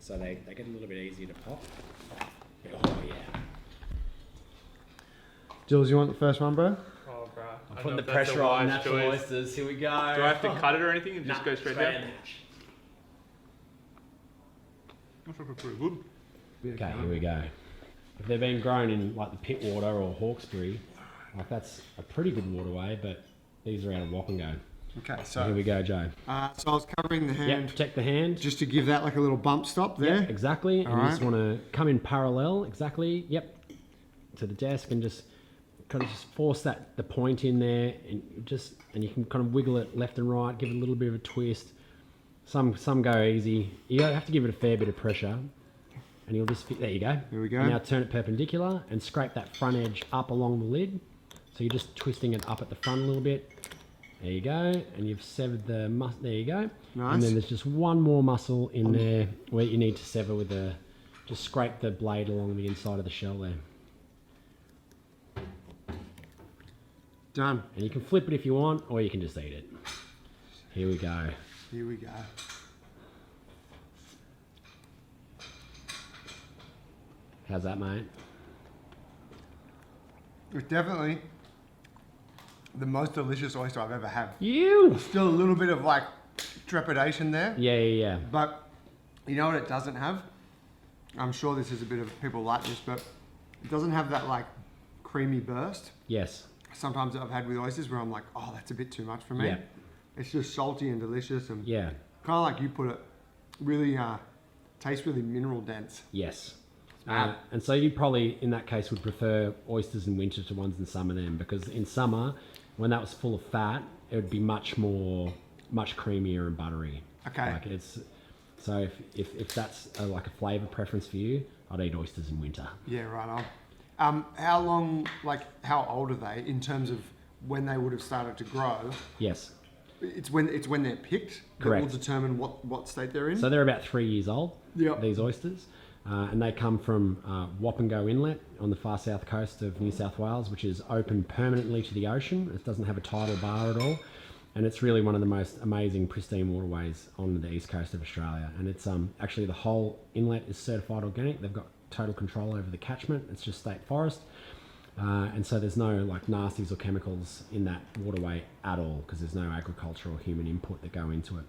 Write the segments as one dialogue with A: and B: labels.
A: so they get a little bit easier to pop. Oh yeah.
B: Jules, you want the first one, bro?
C: Oh, bro.
A: I'm putting the pressure on natural oysters. Here we go.
C: Do I have to cut it or anything and just go straight down? That's looking pretty good.
A: Okay, here we go. If they're being grown in like the Pittwater or Hawkesbury, like that's a pretty good waterway, but these are out of Wappengo.
B: Okay, so
A: Here we go, Joe.
B: so I was covering the hand.
A: Yep, protect the hand.
B: Just to give that like a little bump stop there.
A: Yep, exactly. And you
B: Alright.
A: just want to come in parallel, exactly. Yep, to the desk and just kind of just force the point in there, and you can kind of wiggle it left and right, give it a little bit of a twist. Some go easy. You have to give it a fair bit of pressure, and you'll just fit. There you go.
B: Here we go.
A: Now turn it perpendicular and scrape that front edge up along the lid. So you're just twisting it up at the front a little bit. There you go, and you've severed the muscle. There you go.
B: Nice.
A: And then there's just one more muscle in there where you need to sever with just scrape the blade along the inside of the shell there.
B: Done.
A: And you can flip it if you want, or you can just eat it. Here we go.
B: Here we go.
A: How's that, mate?
B: It's definitely the most delicious oyster I've ever had.
A: You!
B: Still a little bit of like trepidation there.
A: Yeah.
B: But you know what it doesn't have? I'm sure this is a bit of people like this, but it doesn't have that like creamy burst.
A: Yes.
B: Sometimes I've had with oysters where I'm like, oh, that's a bit too much for me.
A: Yeah.
B: It's just salty and delicious and
A: Yeah.
B: kind of like you put it, really tastes really mineral dense.
A: Yes. And so you probably, in that case, would prefer oysters in winter to ones in summer then, because in summer, when that was full of fat, it would be much creamier and buttery.
B: Okay.
A: Like so if that's like a flavour preference for you, I'd eat oysters in winter.
B: Yeah, right on. How long, like how old are they in terms of when they would have started to grow?
A: Yes.
B: It's when they're picked
A: Correct.
B: that will determine what state they're in.
A: So they're about 3 years old,
B: Yep.
A: these oysters. And they come from Wappengo Inlet on the far south coast of New South Wales, which is open permanently to the ocean. It doesn't have a tidal bar at all. And it's really one of the most amazing pristine waterways on the east coast of Australia. And it's actually the whole inlet is certified organic. They've got total control over the catchment. It's just state forest. And so there's no like nasties or chemicals in that waterway at all, because there's no agricultural or human input that go into it.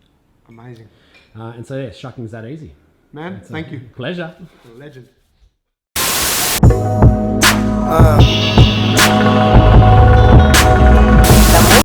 B: Amazing.
A: And so yeah, shucking's that easy.
B: Man, thank you.
A: Pleasure.
B: Legend.